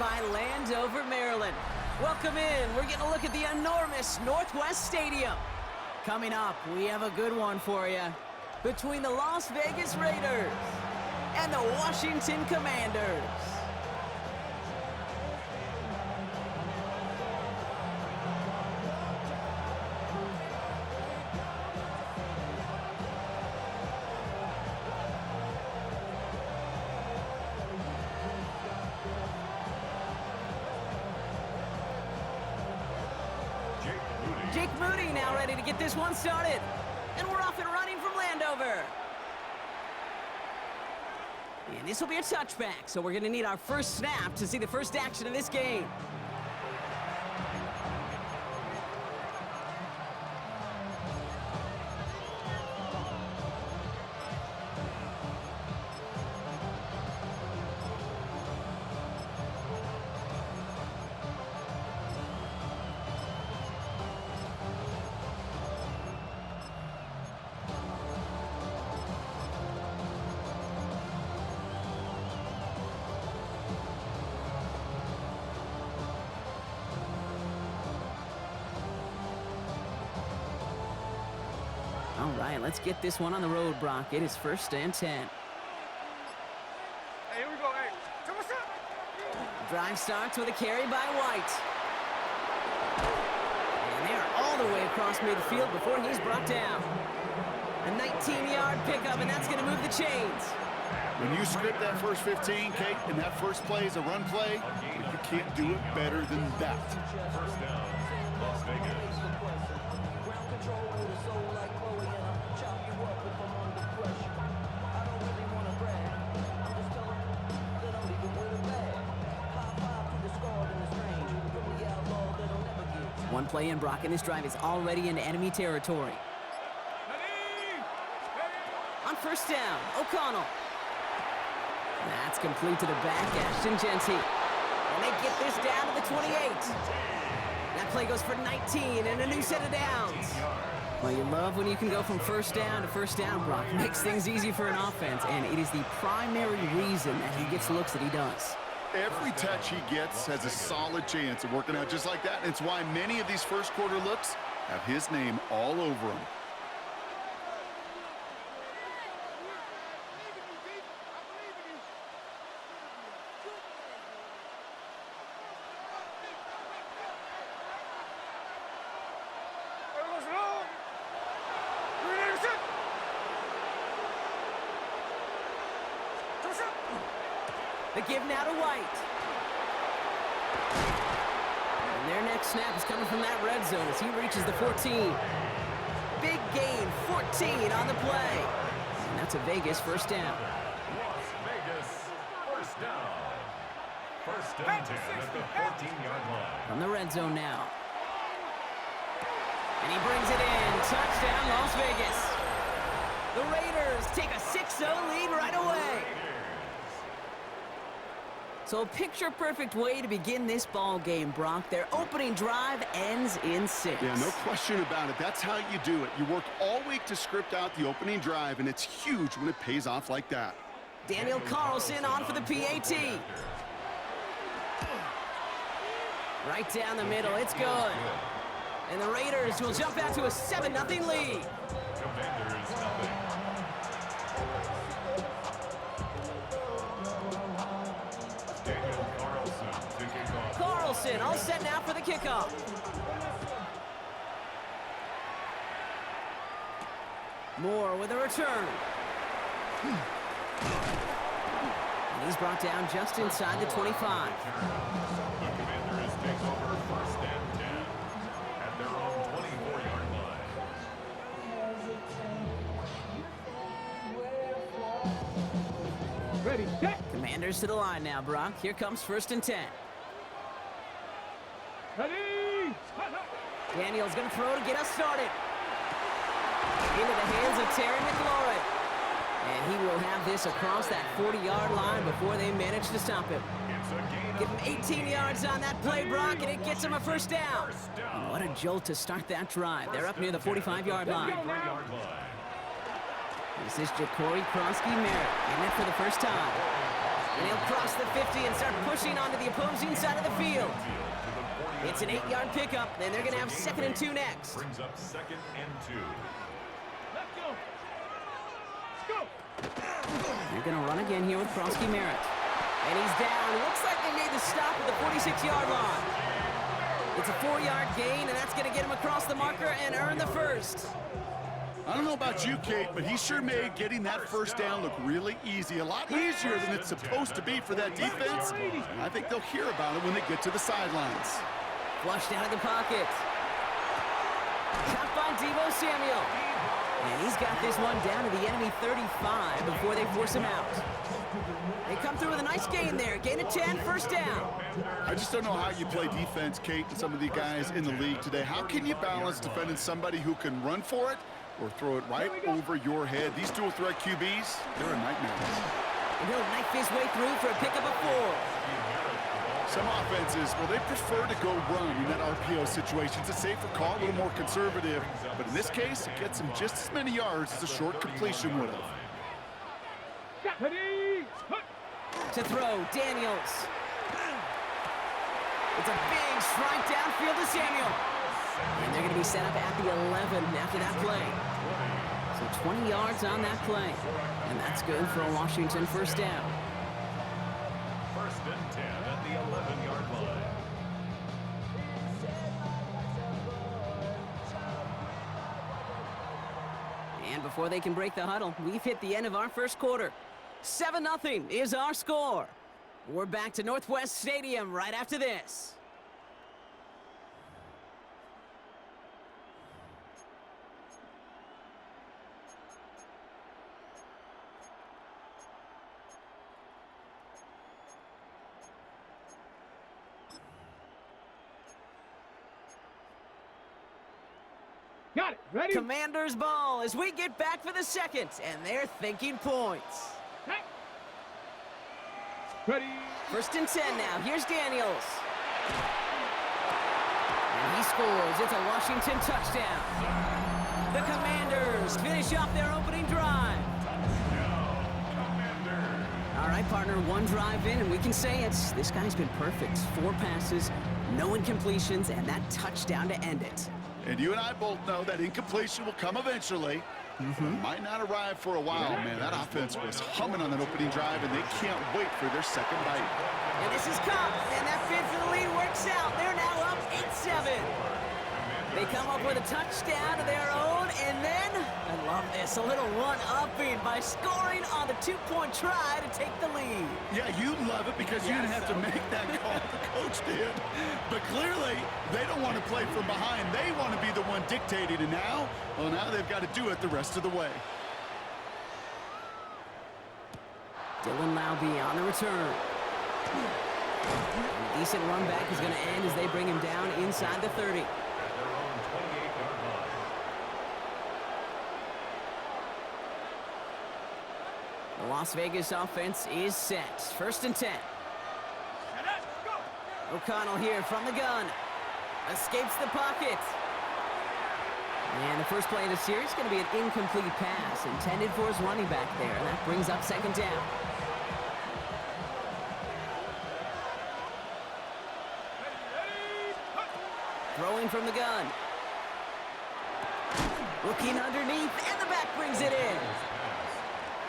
by Landover, Maryland. Welcome in. We're getting a look at the enormous Northwest Stadium. Coming up, we have a good one for you. Between the Las Vegas Raiders and the Washington Commanders. Jake Moody now ready to get this one started. And we're off and running from Landover. And this will be a touchback, so we're going to need our first snap to see the first action of this game. All right, let's get this one on the road, Brock. It is 1st and 10. Hey, here we go, hey. What's up? Drive starts with a carry by White. And they are all the way across midfield before he's brought down. A 19-yard pickup, and that's going to move the chains. When you script that first 15, Kate, and that first play is a run play, you can't do it better than that. First down, Las Vegas. One play in, Brock, and this drive is already into enemy territory. On first down, O'Connell. That's complete to the back, Ashton Genty. And they get this down to the 28. That play goes for 19 and a new set of downs. Well, you love when you can go from first down to first down, Brock. Makes things easy for an offense, and it is the primary reason that he gets looks that he does. Every touch he gets has a solid chance of working out just like that. It's why many of these first quarter looks have his name all over them. The give now to White. And their next snap is coming from that red zone as he reaches the 14. Big gain, 14 on the play. And that's a Vegas first down. Las Vegas, first down. First and 10 at the 14-yard line. From the red zone now. And he brings it in. Touchdown, Las Vegas. The Raiders take a 6-0 lead right away. So a picture-perfect way to begin this ball game, Brock. Their opening drive ends in 6. Yeah, no question about it. That's how you do it. You work all week to script out the opening drive, and it's huge when it pays off like that. Daniel Carlson on for the PAT. Right down the middle, it's good. And the Raiders will jump out to a 7-0 lead. Commanders, nothing. Carlson all set now for the kickoff. Moore with a return. And he's brought down just inside the 25. The Commanders take over 1st and 10 at their own 24-yard line. Ready, set. Commanders to the line now, Brock. Here comes 1st and 10. Ready. Daniel's going to throw to get us started. Into the hands of Terry McLaurin. And he will have this across that 40-yard line before they manage to stop him. It's a gain Give him 18 yards on that play, Brock, and it gets him a first down. And what a jolt to start that drive. They're up near the 45-yard line. This is Ja'Cory Krosky-Merritt, in it for the first time. And he'll cross the 50 and start pushing onto the opposing side of the field. It's an 8-yard pickup, and they're going to have 2nd and 2 next. Brings up 2nd and 2. Let's go. Let's go. They're going to run again here with Kronsky Merritt. And he's down. Looks like they made the stop at the 46-yard line. It's a 4-yard gain, and that's going to get him across the marker and earn the first. I don't know about you, Kate, but he sure made getting that first down look really easy. A lot easier than it's supposed to be for that defense. I think they'll hear about it when they get to the sidelines. Flushed out of the pocket. Caught by Deebo Samuel. And he's got this one down to the enemy 35 before they force him out. They come through with a nice gain there. Gain of 10, first down. I just don't know how you play defense, Kate, and some of the guys in the league today. How can you balance defending somebody who can run for it or throw it right over your head? These dual threat QBs, they're a nightmare. And he'll knife his way through for a pickup of 4. Some offenses, well, they prefer to go run in that RPO situation. It's a safer call, a little more conservative. But in this case, it gets him just as many yards as a short completion would have. Ready. To throw, Daniels. It's a big strike downfield to Samuel. And they're going to be set up at the 11 after that play. So 20 yards on that play. And that's good for a Washington first down. 1st and 10 at the 11-yard line. And before they can break the huddle, we've hit the end of our first quarter. 7-0 is our score. We're back to Northwest Stadium right after this. Got it. Ready. Commanders ball as we get back for the second, and they're thinking points. Hey. Ready. 1st and 10 now. Here's Daniels. And he scores. It's a Washington touchdown. The Commanders finish off their opening drive. All right, partner, one drive in, and we can say it's this guy's been perfect. 4 passes, no incompletions, and that touchdown to end it. And you and I both know that incompletion will come eventually. Might not arrive for a while, man. That offense was humming on that opening drive, and they can't wait for their second bite. And this is Cup, and that bid for the lead works out. They're now up 8-7. They come up with a touchdown of their own, and then, I love this, a little one-upping by scoring on the 2-point try to take the lead. Yeah, you love it because you didn't have to make that call. The coach did. But clearly, they don't want to play from behind. They want to be the one dictating, and now, well, now they've got to do it the rest of the way. Dylan Laube on the return. A decent run back is going to end as they bring him down inside the 30. The Las Vegas offense is set. 1st and 10. O'Connell here from the gun. Escapes the pocket. And the first play of the series is going to be an incomplete pass intended for his running back there. And that brings up 2nd down. Throwing from the gun. Looking underneath, and the back brings it in.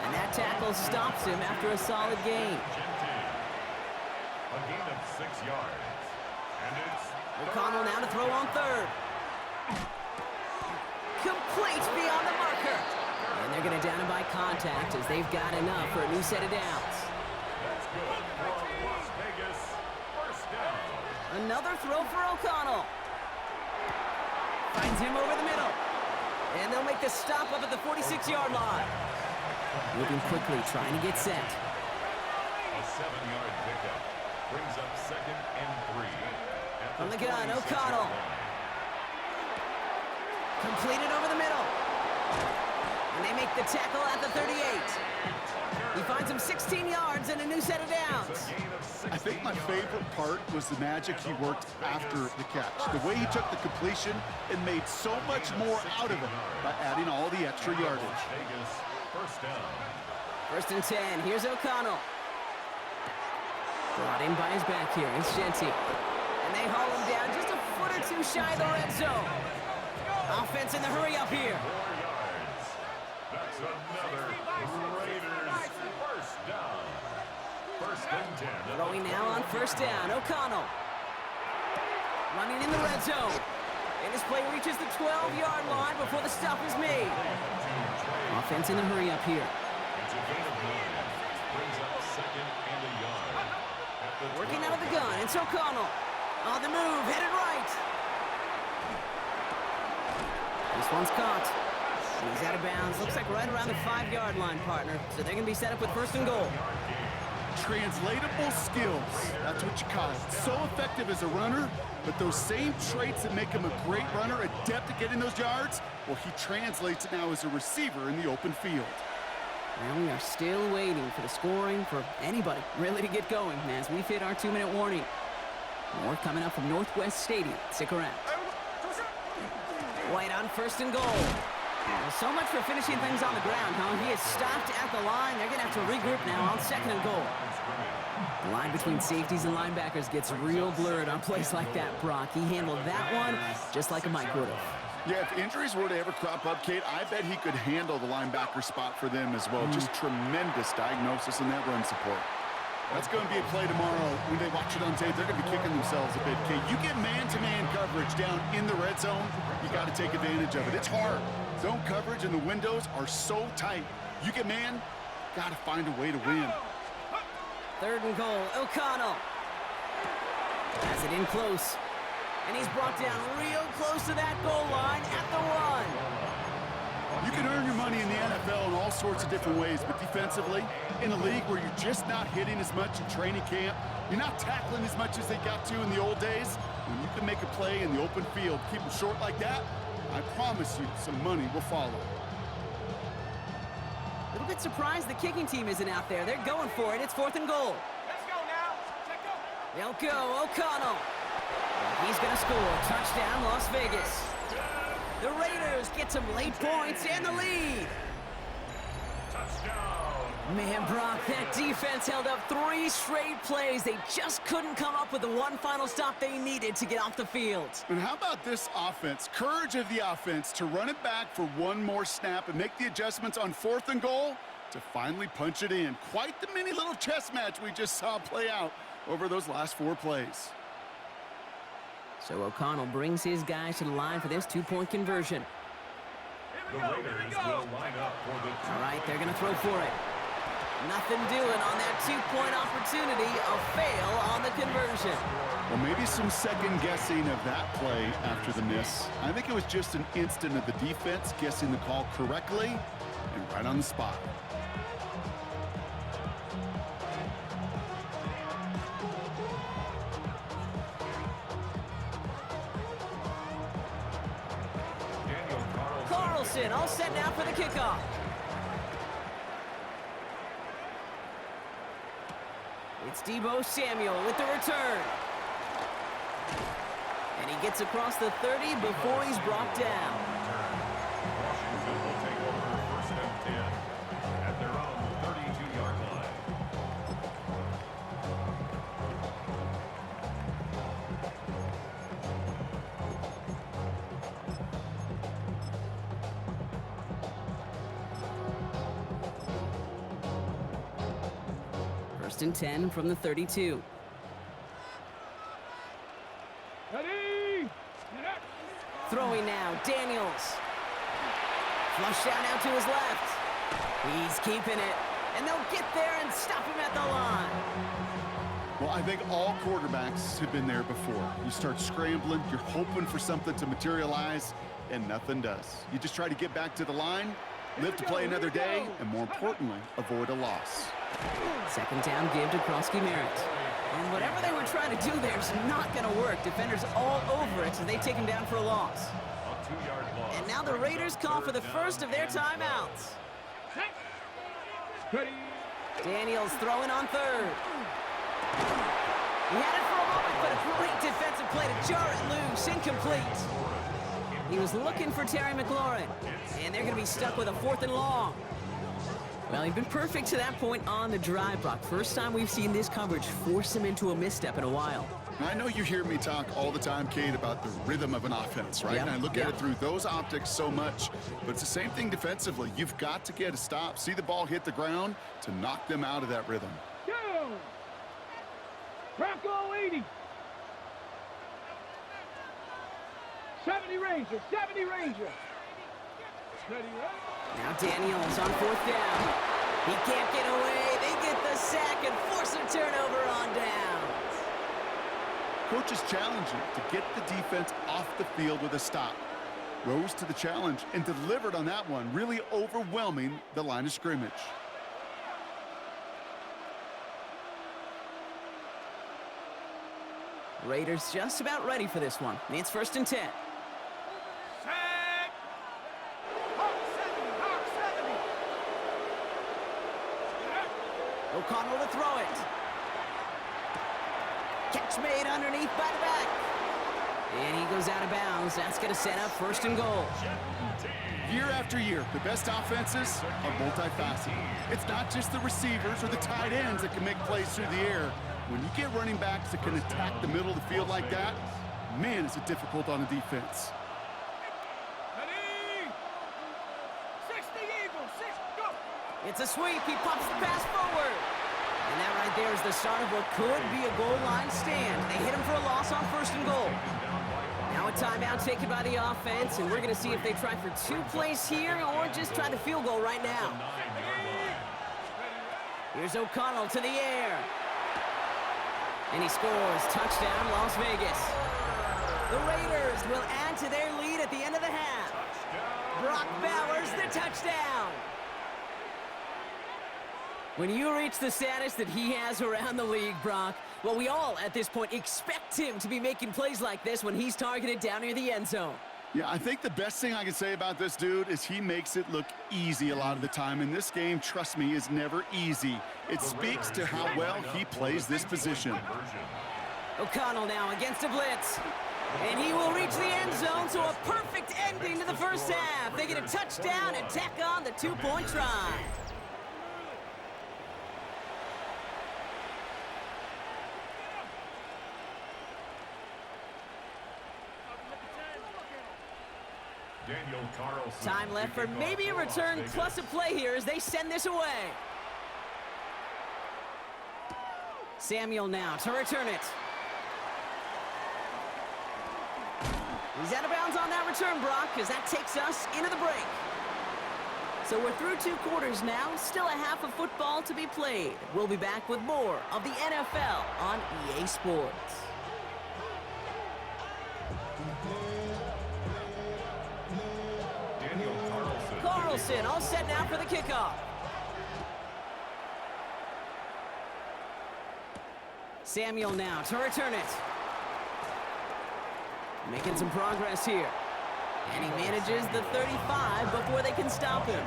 And that tackle stops him after a solid gain. A gain of 6 yards. And it's O'Connell now to throw on 3rd. Complete beyond the marker. And they're going to down him by contact as they've got enough for a new set of downs. That's good for Las Vegas. 1st down. Another throw for O'Connell. Finds him over the middle. And they'll make the stop up at the 46-yard line. Moving quickly, trying to get set. A 7-yard pickup. Brings up 2nd and 3. From the gun, O'Connell. Completed over the middle. And they make the tackle at the 38. He finds him 16 yards and a new set of downs. I think my favorite part was the magic he worked after the catch. The way he took the completion and made so much more out of it by adding all the extra yardage. Vegas, 1st down. 1st and 10. Here's O'Connell. Brought in by his back here. It's Genty. And they haul him down just a foot or two shy of the red zone. Offense in the hurry up here. 4 yards. That's another Raiders first down. First and 10. Throwing now on first down. O'Connell. Running in the red zone. And his play reaches the 12-yard line before the stop is made. Offense in the hurry up here. It's a gain of 9. Brings up second and a yard. At the Working 12. out of the gun. It's O'Connell. On the move. Headed right. This one's caught. He's out of bounds. Looks like right around the 5-yard line, partner. So they're going to be set up with first and goal. Translatable skills. That's what you call it. So effective as a runner, but those same traits that make him a great runner, adept at getting those yards, well, he translates it now as a receiver in the open field. Well, we are still waiting for the scoring for anybody really to get going as we've hit our 2-minute warning. More coming up from Northwest Stadium. Stick around. White on first and goal. Well, so much for finishing things on the ground, huh? He is stopped at the line. They're going to have to regroup now on second and goal. The line between safeties and linebackers gets real blurred on plays like that, Brock. He handled that one just like a Mike would have. Yeah, if injuries were to ever crop up, Kate, I bet he could handle the linebacker spot for them as well. Just tremendous diagnosis in that run support. That's going to be a play tomorrow. When they watch it on tape, they're going to be kicking themselves a bit, Kate. You get man-to-man coverage down in the red zone, you got to take advantage of it. It's hard. Zone coverage and the windows are so tight. You get man, got to find a way to win. Third and goal, O'Connell. Has it in close. And he's brought down real close to that goal line at the 1. You can earn your money in the NFL in all sorts of different ways, but defensively, in a league where you're just not hitting as much in training camp, you're not tackling as much as they got to in the old days, when you can make a play in the open field, keep them short like that, I promise you some money will follow. A little bit surprised the kicking team isn't out there. They're going for it. It's fourth and goal. Let's go now. Check go. They'll go. O'Connell. He's going to score. Touchdown, Las Vegas. The Raiders get some late points and the lead. Touchdown. Man, Brock, that defense held up 3 straight plays. They just couldn't come up with the one final stop they needed to get off the field. And how about this offense? Courage of the offense to run it back for one more snap and make the adjustments on fourth and goal to finally punch it in. Quite the mini little chess match we just saw play out over those last 4 plays. So O'Connell brings his guys to the line for this 2-point conversion. The Raiders will line up for the All right, they're going to throw for it. Nothing doing on that 2-point opportunity. A fail on the conversion. Well, maybe some second guessing of that play after the miss. I think it was just an instant of the defense guessing the call correctly and right on the spot. Carlson all set now for the kickoff. It's Deebo Samuel with the return. And he gets across the 30 before he's brought down. Washington will take over first and 10 at their own 32-yard line. First and 10 from the 32. Ready. Get up. Throwing now, Daniels. Flush down now to his left. He's keeping it. And they'll get there and stop him at the line. Well, I think all quarterbacks have been there before. You start scrambling, you're hoping for something to materialize, and nothing does. You just try to get back to the line, live to play another day, and more importantly, avoid a loss. Second down give to Krosky Merritt. And whatever they were trying to do there is not going to work. Defenders all over it, so they take him down for a loss. A 2-yard loss. And now the Raiders call for the first of their timeouts. Ready. Daniels throwing on third. He had it for a moment, but a great defensive play to jar it loose. Incomplete. He was looking for Terry McLaurin. And they're going to be stuck with a 4th and long. Well, he's been perfect to that point on the drive, Brock. First time we've seen this coverage force him into a misstep in a while. I know you hear me talk all the time, Kate, about the rhythm of an offense, right? Yep, And I look yep. at it through those optics so much, but it's the same thing defensively. You've got to get a stop, see the ball hit the ground to knock them out of that rhythm. Go! Bronco 80. 70 Ranger, 70 Ranger. Steady, right? Now Daniels on 4th down. He can't get away. They get the sack and force a turnover on downs. Coach is challenging to get the defense off the field with a stop. Rose to the challenge and delivered on that one, really overwhelming the line of scrimmage. Raiders just about ready for this one. It's 1st and 10. Sack! Hawk 70, Hawk 70. O'Connell to throw it. Catch made underneath by the back. And he goes out of bounds. That's going to set up 1st and goal. Year after year, the best offenses are multifaceted. It's not just the receivers or the tight ends that can make plays through the air. When you get running backs that can attack the middle of the field like that, man, is it difficult on the defense. Ready? 60 Eagles, 6, go! It's a sweep. He pops the pass forward. And that right there is the start of what could be a goal line stand. They hit him for a loss on 1st and goal. Now a timeout taken by the offense, and we're going to see if they try for 2 plays here or just try the field goal right now. Here's O'Connell to the air. And he scores. Touchdown, Las Vegas. The Raiders will add to their lead at the end of the half. Brock Bowers, the touchdown. When you reach the status that he has around the league, Brock, well, we all at this point expect him to be making plays like this when he's targeted down near the end zone. Yeah, I think the best thing I can say about this dude is he makes it look easy a lot of the time. And this game, trust me, is never easy. It speaks to how well he plays this position. O'Connell now against a blitz. And he will reach the end zone, so a perfect ending to the first half. They get a touchdown and tack on the 2-point try. Time left for maybe a return plus a play here as they send this away. Samuel now to return it. He's out of bounds on that return, Brock, as that takes us into the break. So we're through 2 quarters now, still a half of football to be played. We'll be back with more of the NFL on EA Sports. Carlson all set now for the kickoff. Samuel now to return it. Making some progress here. And he manages the 35 before they can stop him.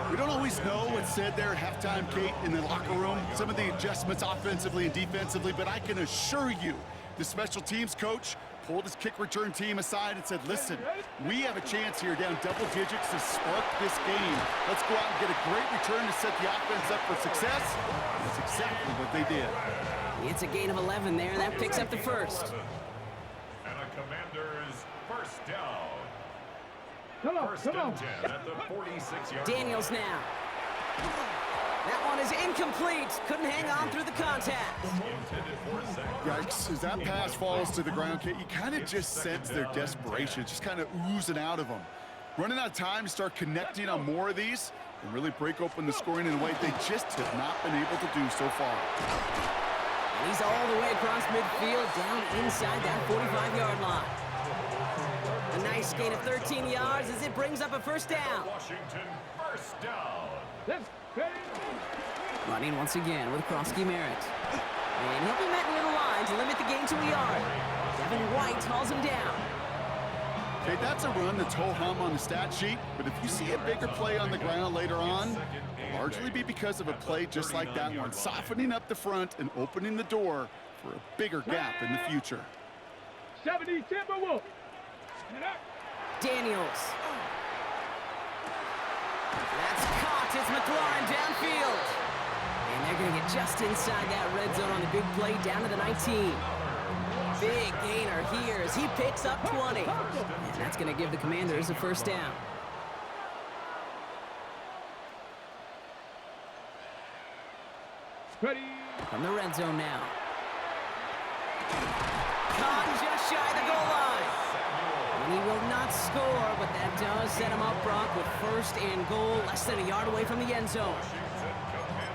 We don't always know what's said there at halftime, Kate, in the locker room. Some of the adjustments offensively and defensively, but I can assure you the special teams coach pulled his kick return team aside and said, listen, we have a chance here down double digits to spark this game. Let's go out and get a great return to set the offense up for success. That's exactly what they did. It's a gain of 11 there. That picks up the first. And a Commander's first down. Come on, First come on. and 10 at the 46-yard Daniels line. now. That one is incomplete. Couldn't hang on through the contact. Intended for a sack. Yikes, as that pass falls to the ground, Kate, you kind of just sense their desperation, just kind of oozing out of them. Running out of time to start connecting on more of these and really break open the scoring in a way they just have not been able to do so far. And he's all the way across midfield, down inside that 45-yard line. A nice gain of 13 yards as it brings up a first down. Washington first down. Let's go. Running once again with Krosky Merritt. And he'll be met near the line to limit the gain to a yard. Devin White hauls him down. Okay, that's a run that's ho-hum on the stat sheet, but if you see a bigger play on the ground later on, it'll largely be because of a play just like that one, softening up the front and opening the door for a bigger gap in the future. 70 Timberwolves. Get up. Daniels. That's caught. It's McLaurin downfield. And they're going to get just inside that red zone on the big play down to the 19. Big gainer here as he picks up 20. And that's going to give the Commanders a first down. Ready. From the red zone now. Caught just shy of the goal line. And he will not score, but that does set him up, Brock, with first and goal, less than a yard away from the end zone.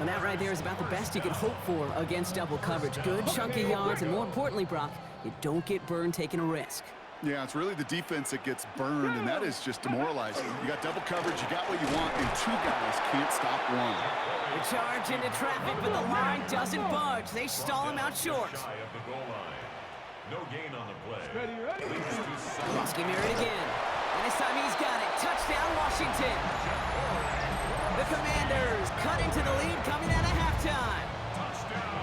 And that right there is about the best you could hope for against double coverage. Good chunky yards, and more importantly, Brock, you don't get burned taking a risk. Yeah, it's really the defense that gets burned, and that is just demoralizing. You got double coverage, you got what you want, and two guys can't stop one. The charge into traffic, but the line doesn't budge. They stall him out short. No gain on the play. Ready, ready. Roski Merritt again. And this time he's got it. Touchdown, Washington. The Commanders cut into the lead coming out of halftime. Touchdown,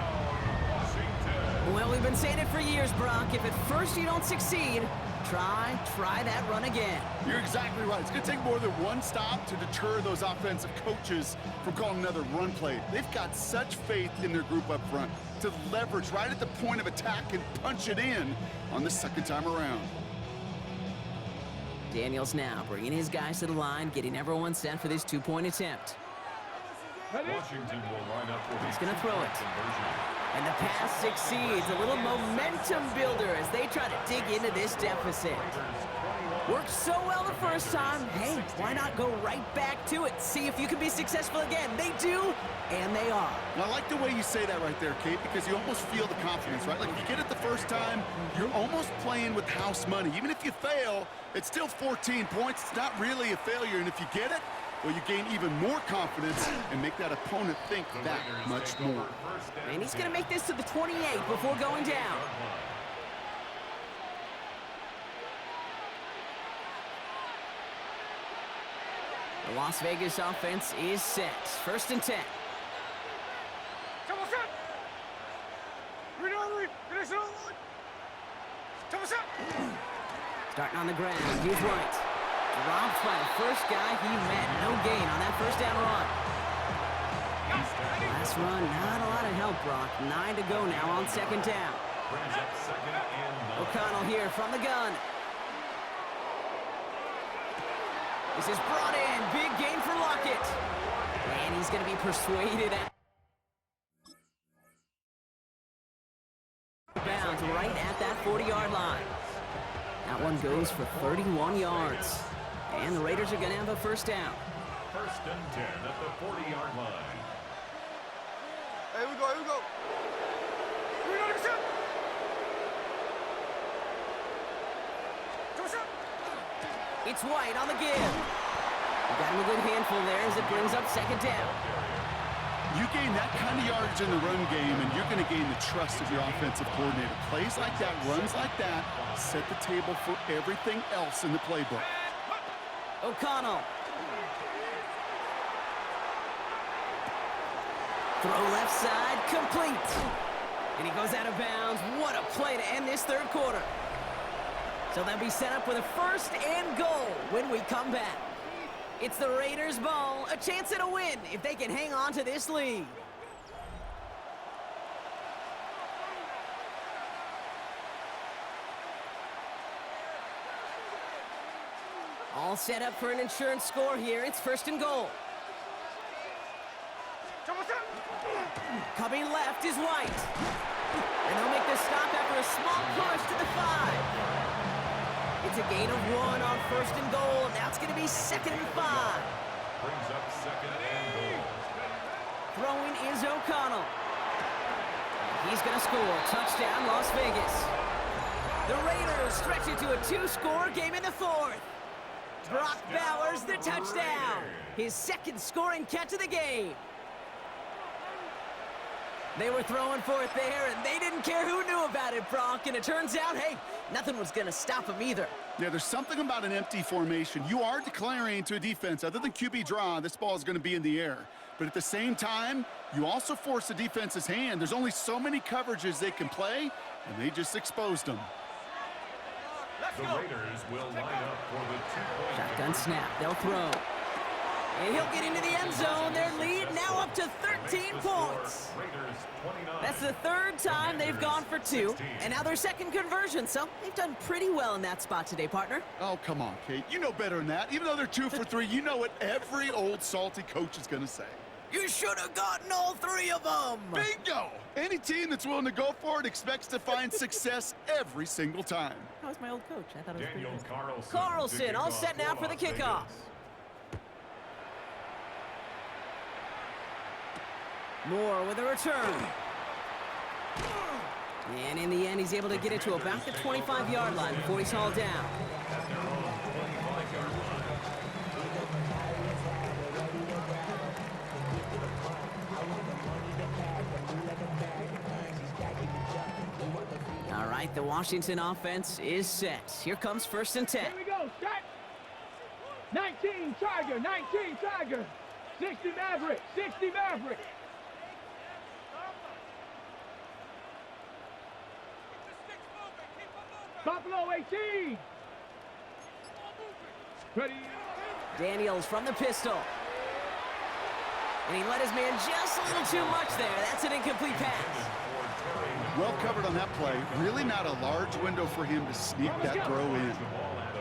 Washington. Well, we've been saying it for years, Brock. If at first you don't succeed, try that run again. You're exactly right. It's going to take more than one stop to deter those offensive coaches from calling another run play. They've got such faith in their group up front to leverage right at the point of attack and punch it in on the second time around. Daniels now bringing his guys to the line, getting everyone set for this two-point attempt. Washington will line up for He's going to throw it. conversion. And the pass succeeds. A little momentum builder as they try to dig into this deficit. Worked so well the first time. Hey, why not go right back to it? See if you can be successful again. They do, and they are. Well, I like the way you say that right there, Kate, because you almost feel the confidence, right? Like, if you get it the first time, you're almost playing with house money. Even if you fail, it's still 14 points. It's not really a failure, and if you get it, well, you gain even more confidence and make that opponent think that much more. And he's going to make this to the 28 before going down. The Las Vegas offense is set. First and 10. Starting on the ground, here's White. Dropped by the first guy he met. No gain on that first down run. Last run, not a lot of help, Brock. 9 to go now on second down. Brings up second and 9. O'Connell here from the gun. This is brought in. Big gain for Lockett. And he's going to be persuaded at bounds right at that 40-yard line. That one goes for 31 yards. And the Raiders are going to have a first down. First and 10 at the 40-yard line. Here we go, here we go. Here we go, listen. It's White on the give. Got him a good handful there as it brings up second down. You gain that kind of yardage in the run game, and you're going to gain the trust of your offensive coordinator. Plays like that, runs like that, set the table for everything else in the playbook. O'Connell. Throw left side, complete. And he goes out of bounds. What a play to end this third quarter. So they'll be set up with a first and goal when we come back. It's the Raiders' ball, a chance at a win if they can hang on to this lead. All set up for an insurance score here. It's first and goal. Coming left is White. And they'll make the stop after a small push to the 5. It's a gain of 1 on first and goal. Now it's going to be second and 5. Brings up second and goal. Throwing is O'Connell. He's going to score. Touchdown, Las Vegas. The Raiders stretch it to a 2-score game in the 4th. Brock Bowers, the touchdown. His second scoring catch of the game. They were throwing for it there, and they didn't care who knew about it, Brock. And it turns out, hey, nothing was going to stop them either. Yeah, there's something about an empty formation. You are declaring to a defense, other than QB draw, this ball is going to be in the air. But at the same time, you also force the defense's hand. There's only so many coverages they can play, and they just exposed them. The Raiders will line up for the 2-point Shotgun snap. They'll throw. And he'll get into the end zone. Their lead now up to 13 points. That's the third time they've gone for 2, and now their second conversion, so they've done pretty well in that spot today, partner. Oh, come on, Kate. You know better than that. Even though they're 2 for 3, you know what every old salty coach is going to say. You should have gotten all 3 of them. Bingo! Any team that's willing to go for it expects to find success every single time. That was my old coach. I thought it was pretty Daniel good. Carlson. Carlson, all set now for the kickoff. Moore with a return. And in the end, he's able to get it to about the 25-yard line before he's hauled down. All right, the Washington offense is set. Here comes 1st and 10. Here we go, start. 19 Tiger, 19 Tiger. 60 Maverick, 60 Maverick. Buffalo 18. Ready. Daniels from the pistol. And he let his man just a little too much there. That's an incomplete pass. Well covered on that play. Really not a large window for him to sneak that throw in.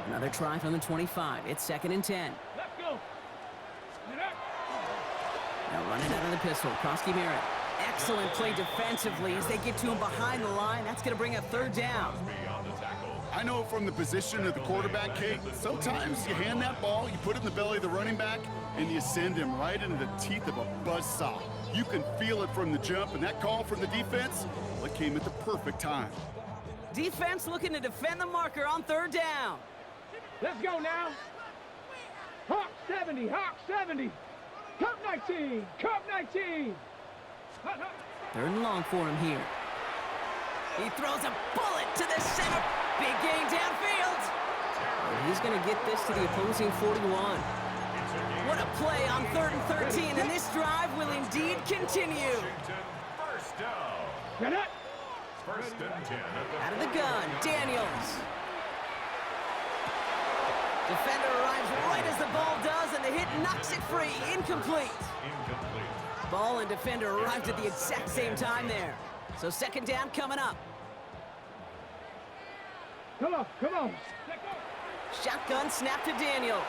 Another try from the 25. It's 2nd and 10. Let's go. Now running out of the pistol. Krosky Merritt. Excellent play defensively as they get to him behind the line. That's going to bring up 3rd down. I know from the position of the quarterback, Kate, sometimes you hand that ball, you put it in the belly of the running back, and you send him right into the teeth of a buzzsaw. You can feel it from the jump, and that call from the defense, well, it came at the perfect time. Defense looking to defend the marker on 3rd down. Let's go now. Hawk 70, Hawk 70. Cup 19, Cup 19. 3rd and long for him here. He throws a bullet to the center. Big gain downfield. And he's going to get this to the opposing 41. What a play on 3rd and 13, and this drive will indeed continue. First down. Get it. 1st and 10 Out of the gun, Daniels. Defender arrives right as the ball does, and the hit knocks it free. Incomplete. Incomplete. Ball and defender arrived at the exact same time there. So 2nd down coming up. Come on, come on. Shotgun snap to Daniels.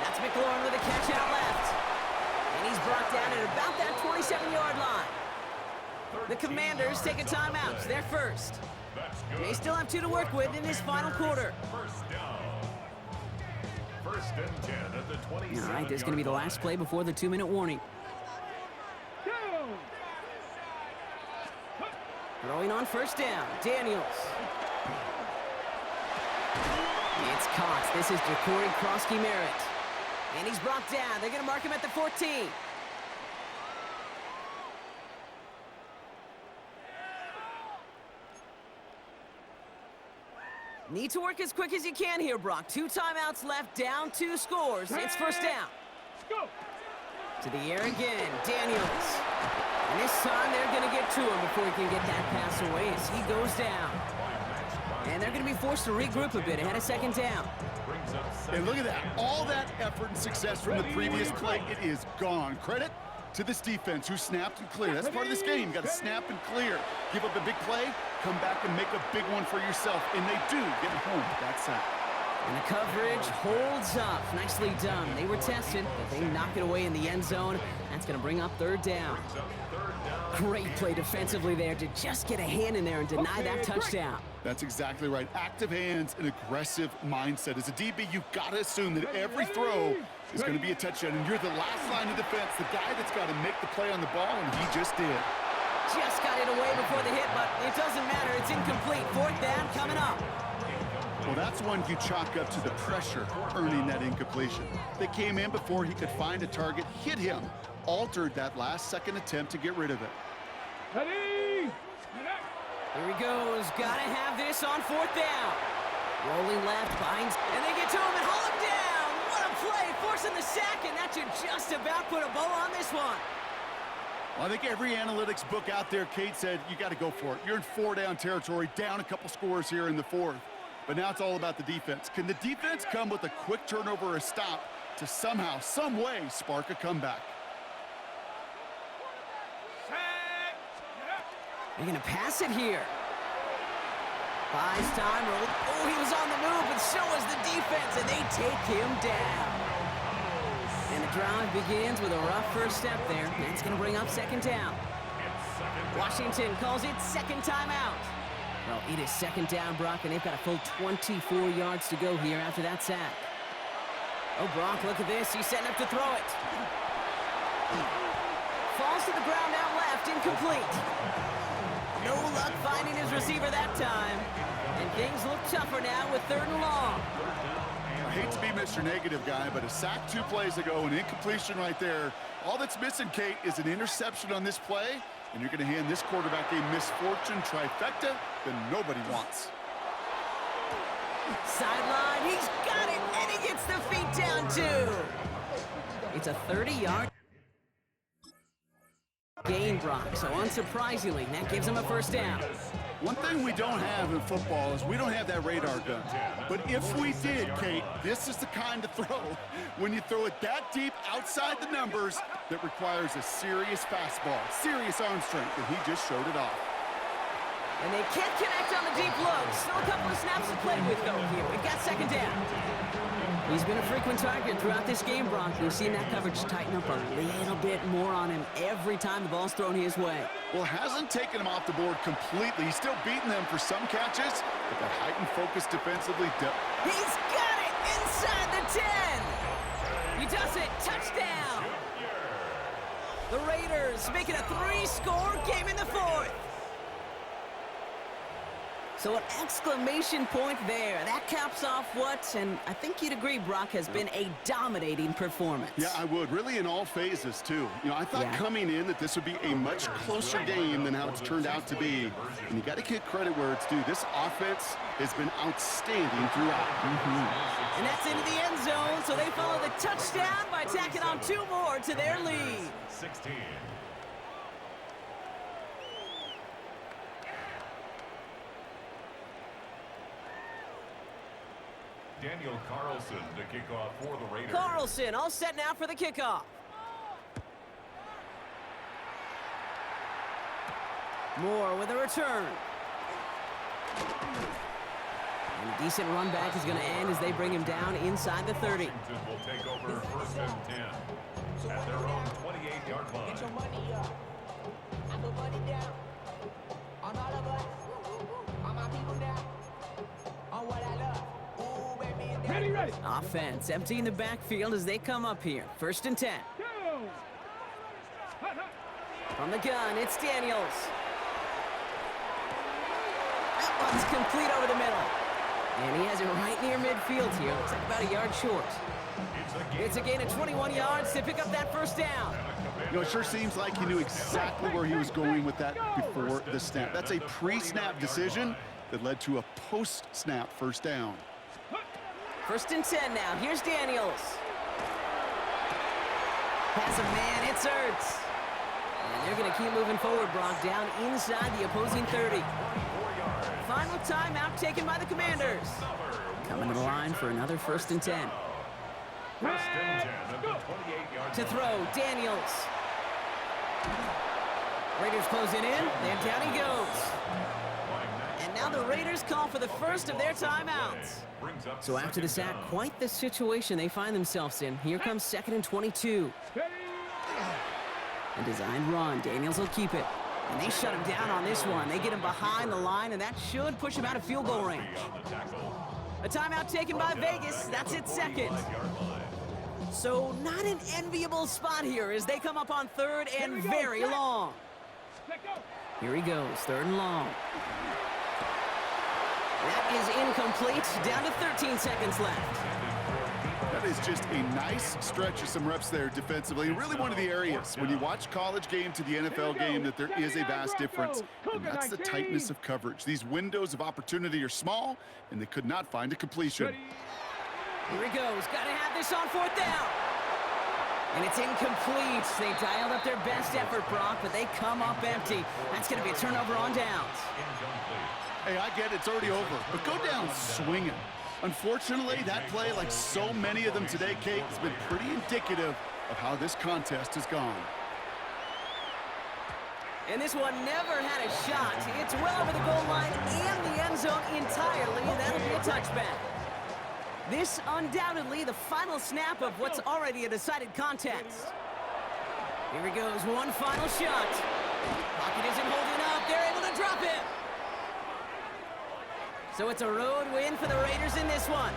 That's McLaurin with a catch out left. And he's brought down at about that 27-yard line. The Commanders take a timeout. They're first. They still have 2 to work with in this final quarter. First down. 1st and 10 at the 27. All right, this is going to be the last play before the 2-minute warning. Throwing on 1st down, Daniels. It's caught. This is Jacory Krosky Merritt. And he's brought down. They're going to mark him at the 14. Need to work as quick as you can here, Brock. 2 timeouts left, down 2 scores. It's 1st down. Go. To the air again, Daniels. And this time they're going to get to him before he can get that pass away as he goes down. And they're going to be forced to regroup a bit ahead of 2nd down. And look at that. All that effort and success from the previous play, it is gone. Credit to this defense who snapped and cleared. That's part of this game. You got to snap and clear. Give up a big play, come back and make a big one for yourself. And they do get home with that sack. And the coverage holds up. Nicely done. They were tested, but they knock it away in the end zone. That's going to bring up 3rd down. Great play defensively there to just get a hand in there and deny that touchdown. That's exactly right. Active hands and aggressive mindset. As a DB, you've got to assume that every throw is going to be a touchdown. And you're the last line of defense, the guy that's got to make the play on the ball, and he just did. Just got it away before the hit, but it doesn't matter. It's incomplete. 4th down coming up. Well, that's one you chalk up to the pressure earning that incompletion. They came in before he could find a target, hit him, altered that last-second attempt to get rid of it. Ready. Here he goes. Gotta have this on 4th down. Rolling left, binds, and they get to him and haul him down. What a play, forcing the sack, and that should just about put a bow on this one. Well, I think every analytics book out there, Kate, said you got to go for it. You're in 4-down territory, down a couple scores here in the 4th. But now it's all about the defense. Can the defense come with a quick turnover or a stop to somehow, some way, spark a comeback? They're going to pass it here. Buys time. Oh, he was on the move, but so was the defense, and they take him down. And the drive begins with a rough first step there. That's going to bring up second down. Washington calls it second timeout. Well, it is second down, Brock, and they've got a full 24 yards to go here after that sack. Oh, Brock, look at this. He's setting up to throw it. Falls to the ground out left, incomplete. No luck finding his receiver that time. And things look tougher now with 3rd and long. I hate to be Mr. Negative guy, but a sack 2 plays ago, an incompletion right there. All that's missing, Kate, is an interception on this play, and you're going to hand this quarterback a misfortune trifecta that nobody wants. Sideline, he's got it, and he gets the feet down too. It's a 30-yard gain, Brock, so unsurprisingly, that gives him a first down. One thing we don't have in football is we don't have that radar gun. But if we did, Kate, this is the kind of throw, when you throw it that deep outside the numbers, that requires a serious fastball, serious arm strength, and he just showed it off. And they can't connect on the deep low. Still a couple of snaps to play with, though, here. We've got second down. He's been a frequent target throughout this game, Brock. We've seen that coverage tighten up a little bit more on him every time the ball's thrown his way. Well, hasn't taken him off the board completely. He's still beating them for some catches, but that heightened focus defensively. He's got it inside the 10. He does it. Touchdown. The Raiders making a 3-score game in the 4th. So an exclamation point there. That caps off what, and I think you'd agree, Brock, has been a dominating performance. Yeah, I would. Really in all phases, too. You know, I thought coming in that this would be a much closer game than how it's turned out to be. And you got to give credit where it's due. This offense has been outstanding throughout. And that's into the end zone, so they follow the touchdown by tacking on 2 more to their lead. 16. Daniel Carlson to kick off for the Raiders. Carlson all set now for the kickoff. Moore with a return. And a decent run back is going to end as they bring him down inside the 30. Washington will take over 1st and 10 at their own 28-yard line. Get your money up. I put money down. On all of us. On my people now. On what I love. Ready. Offense emptying the backfield as they come up here. 1st and 10. Go. From the gun, it's Daniels. That one's complete over the middle. And he has it right near midfield here. Looks like about a yard short. It's a gain of 21 yards to pick up that first down. You know, it sure seems like he knew exactly where he was going with that before the snap. That's a pre-snap decision that led to a post-snap first down. 1st and 10 now. Here's Daniels. Has a man. It's Ertz. And they're going to keep moving forward, Brock, down inside the opposing 30. Final timeout taken by the Commanders. Coming to the line for another 1st and 10. 1st and 10 at the 28-yard To throw, Daniels. Raiders closing in, and down he goes. And now the Raiders call for the first of their timeouts. So after the sack, quite the situation they find themselves in. Here comes 2nd and 22. A designed run. Daniels will keep it. And they shut him down on this one. They get him behind the line, and that should push him out of field goal range. A timeout taken by Vegas. That's its 2nd. So not an enviable spot here as they come up on 3rd and very long. Here he goes, 3rd and long. That is incomplete. Down to 13 seconds left. That is just a nice stretch of some reps there defensively. Really one of the areas when you watch college game to the NFL game that there is a vast difference. And that's the tightness of coverage. These windows of opportunity are small, and they could not find a completion. Here he goes. Got to have this on 4th down. And it's incomplete. They dialed up their best effort, Brock, but they come up empty. That's going to be a turnover on downs. Hey, I get it's already over, but go down swinging. Unfortunately, that play, like so many of them today, Kate, has been pretty indicative of how this contest has gone. And this one never had a shot. It's well over the goal line and the end zone entirely, and that'll be a touchback. This undoubtedly the final snap of what's already a decided contest. Here he goes, one final shot. Pocket isn't holding up. They're able to drop it. So it's a road win for the Raiders in this one.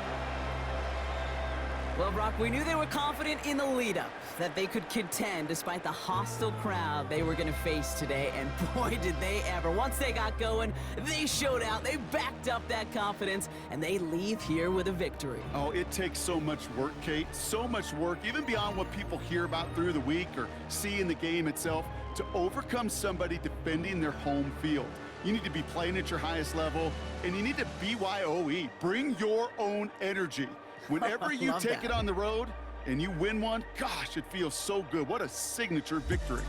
Well, Brock, we knew they were confident in the lead-up, that they could contend despite the hostile crowd they were going to face today, and boy, did they ever. Once they got going, they showed out, they backed up that confidence, and they leave here with a victory. Oh, it takes so much work, Kate, so much work, even beyond what people hear about through the week or see in the game itself, to overcome somebody defending their home field. You need to be playing at your highest level, and you need to BYOE, bring your own energy. Whenever you take it on the road and you win one, gosh, it feels so good. What a signature victory.